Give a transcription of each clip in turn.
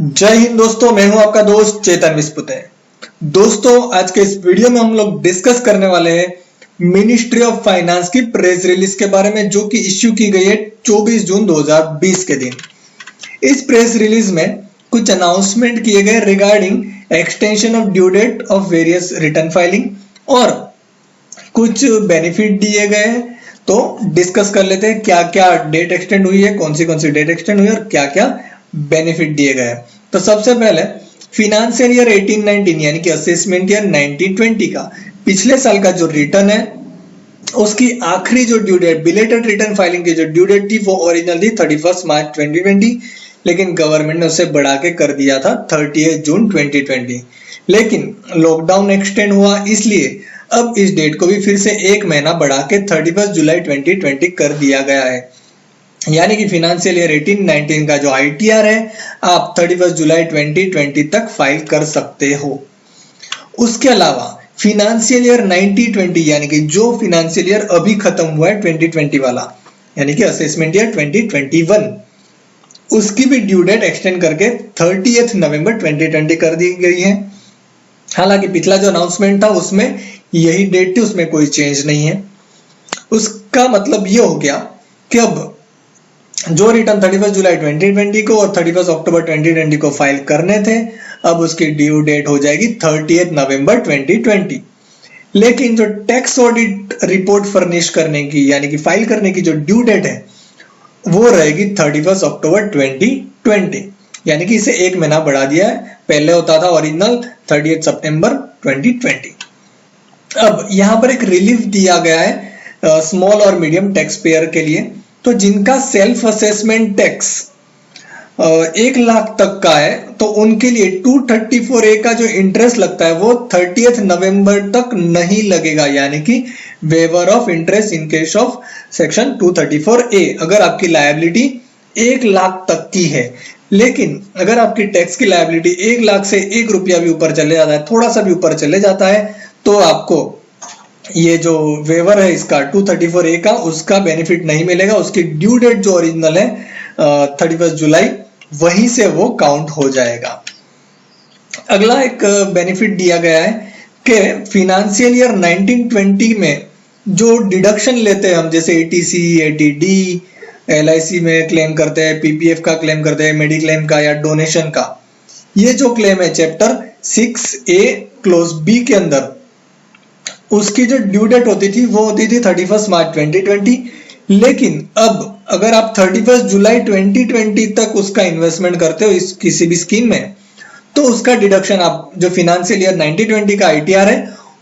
जय हिंद दोस्तों, मैं हूं आपका दोस्त चेतन विस्पुते। दोस्तों, आज के इस वीडियो में हम लोग डिस्कस करने वाले हैं मिनिस्ट्री ऑफ फाइनेंस की प्रेस रिलीज के बारे में, जो कि इश्यू की गई है 24 जून 2020 के दिन। इस प्रेस रिलीज में कुछ अनाउंसमेंट किए गए regarding extension of due date of various return filing और कुछ बेनिफिट दिए गए हैं। तो डिस्कस कर लेते हैं क्या क्या डेट एक्सटेंड हुई है, कौन सी डेट एक्सटेंड हुई है और क्या क्या बेनिफिट दिए गए हैं। तो सबसे पहले फिनेंशियल ईयर 18-19 यानी कि असेसमेंट ईयर 19-20 का पिछले साल का जो रिटर्न है उसकी आखिरी जो due date, belated return filing की जो ड्यू डेट थी वो ओरिजिनल थी 31 मार्च 2020, लेकिन गवर्नमेंट ने उसे बढ़ा के कर दिया था 30 जून 2020। लेकिन लॉकडाउन एक्सटेंड हुआ, इसलिए अब इस डेट को भी फिर से एक महीना बढ़ा के 31 जुलाई 2020 कर दिया गया है। यानी कि फिनेंशियल ईयर 18-19 का जो आईटीआर है आप 31 जुलाई 2020 तक फाइल कर सकते हो। उसके अलावा फिनेंशियल ईयर 19-20 यानी कि जो फिनेंशियल ईयर अभी खत्म हुआ है 2020 वाला, यानी कि असेसमेंट ईयर 2021, उसकी भी ड्यू डेट एक्सटेंड करके 30 नवंबर 2020 कर दी गई है। हालांकि पिछला जो अनाउंसमेंट था उसमें यही डेट थी, उसमें कोई चेंज नहीं है। उसका मतलब ये हो गया कि अब जो रिटर्न 31 जुलाई 2020 को और 31 अक्टूबर 2020 को फाइल करने थे, अब उसकी ड्यू डेट हो जाएगी 30 नवंबर 2020। लेकिन जो टैक्स ऑडिट रिपोर्ट फर्निश करने की यानी कि फाइल करने की जो ड्यू डेट है वो रहेगी 31 अक्टूबर 2020, यानी कि इसे एक महीना बढ़ा दिया है। पहले होता था ओरिजिनल 30 सितंबर 2020। अब यहाँ पर एक रिलीफ दिया गया है स्मॉल और मीडियम टैक्स पेयर के लिए। तो जिनका सेल्फ असेसमेंट टैक्स 1 लाख तक का है तो उनके लिए 234A का जो इंटरेस्ट लगता है वो 30 नवंबर तक नहीं लगेगा, यानी कि waiver of interest in case of section 234A अगर आपकी लायबिलिटी 1 लाख तक की है। लेकिन अगर आपकी टैक्स की लायबिलिटी 1 लाख से 1 रुपया भी ऊपर चले जाता है, थोड़ा सा भी ऊपर चले जाता है, तो आपको ये जो वेवर है इसका 234A का, उसका बेनिफिट नहीं मिलेगा। उसकी ड्यू डेट जो ओरिजिनल है 31 जुलाई, वहीं से वो काउंट हो जाएगा। अगला एक बेनिफिट दिया गया है कि फिनेंशियल ईयर 19-20 में जो डिडक्शन लेते हैं हम, जैसे ATC, ATD, LIC में क्लेम करते हैं, PPF का क्लेम करते हैं, मेडिक्लेम का या डोनेशन का, ये जो क्लेम है चैप्टर 6A क्लोज B के अंदर, उसकी जो ड्यू डेट होती थी वो होती थी 31 मार्च 2020। लेकिन अब अगर आप 31 जुलाई 2020 तक उसका इन्वेस्टमेंट करते हो इस किसी भी स्कीम में, तो उसका डिडक्शन आप जो फिनेंशियल ईयर 19-20 का ITR है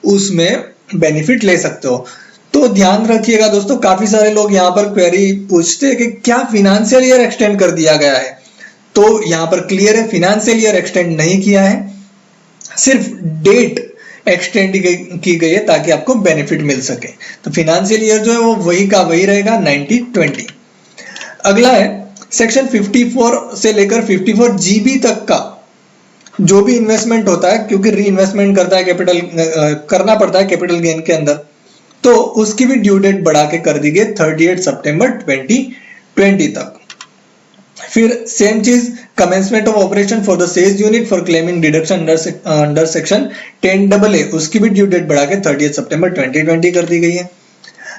उसमें बेनिफिट ले सकते हो। तो ध्यान रखिएगा दोस्तों, काफी सारे लोग यहाँ पर क्वेरी पूछते हैं कि क्या फिनेंशियल ईयर एक्सटेंड कर दिया गया है। तो यहाँ पर क्लियर है, फिनेंशियल ईयर एक्सटेंड नहीं किया है, सिर्फ डेट एक्सटेंड की गई है ताकि आपको बेनिफिट मिल सके। तो फिनेंशियल ईयर जो है वो वही का वही रहेगा 19-20। अगला है सेक्शन 54 से लेकर 54GB तक का जो भी इन्वेस्टमेंट होता है, क्योंकि री इन्वेस्टमेंट करता है कैपिटल करना पड़ता है कैपिटल गेन के अंदर, तो उसकी भी ड्यू डेट बढ़ा के कर दी गई 30 सितंबर 2020 तक। फिर सेम चीज, commencement of operation for the sales unit for claiming deduction under section 10AA, उसकी भी ड्यू डेट बढ़ा के 30 सितंबर 2020 कर दी गई है।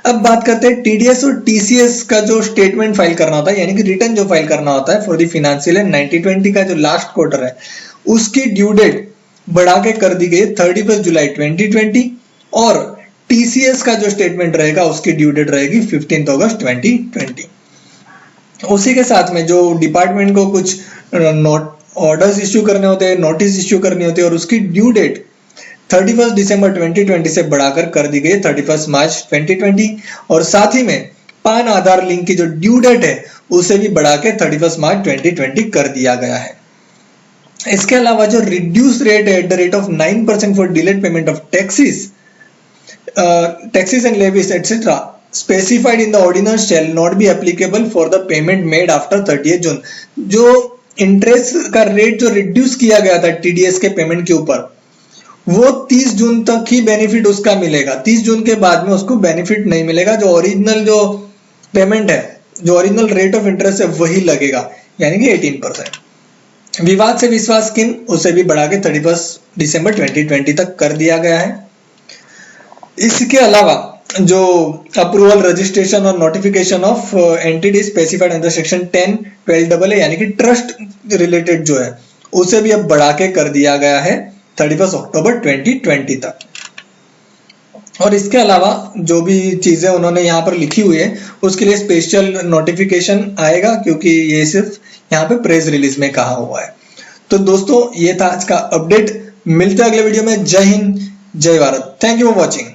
अब बात करते हैं TDS और TCS का जो स्टेटमेंट फाइल करना होता है, यानी कि रिटर्न जो फाइल करना होता है फॉर द फिनेंशियल ईयर 19-20 का जो लास्ट क्वार्टर है, उसकी ड्यू डेट बढ़ा के कर दी गई 31 जुलाई 2020 और TCS का जो स्टेटमेंट रहेगा उसकी ड्यू डेट रहेगी 15 अगस्त 2020। उसी के साथ में जो डिपार्टमेंट को कुछ ऑर्डर्स इश्यू करने होते हैं, नोटिस इश्यू करनी होती है, और उसकी ड्यू डेट 31 दिसंबर 2020 से बढ़ाकर कर दी गई 31 मार्च 2020, और साथ ही में पान आधार लिंक की जो ड्यू डेट है उसे भी बढ़ा के 31 मार्च 2020 कर दिया गया है। इसके अलावा जो रिड्यूस रेट है at the rate of 9% for delayed payment of taxes and levies etcetera specified in the ordinance shall not be applicable for the payment made after 30 जून। जो इंटरेस्ट का रेट जो रिड्यूस किया गया था TDS के payment के ऊपर, वो 30 जून तक ही बेनिफिट उसका मिलेगा। 30 जून के बाद में उसको बेनिफिट नहीं मिलेगा। जो ओरिजिनल जो पेमेंट है, जो ओरिजिनल रेट ऑफ इंटरेस्ट है वही लगेगा, यानी कि 18%। विवाद से विश्वास स्कीम उसे भी बढ़ा के 31 दिसंबर 2020 तक कर दिया गया है। इसके अलावा जो अप्रूवल, रजिस्ट्रेशन और notification of entity specified under section 10, 12 यानी कि ट्रस्ट रिलेटेड जो है उसे भी अब बढ़ा के कर दिया गया है 31 अक्टूबर 2020 तक। और इसके अलावा जो भी चीजें उन्होंने यहाँ पर लिखी हुई है उसके लिए स्पेशल नोटिफिकेशन आएगा, क्योंकि ये सिर्फ यहाँ पे प्रेस रिलीज में कहा हुआ है। तो दोस्तों ये था आज का अपडेट, मिलते हैं अगले वीडियो में। जय हिंद, जय Bharat, thank you for watching.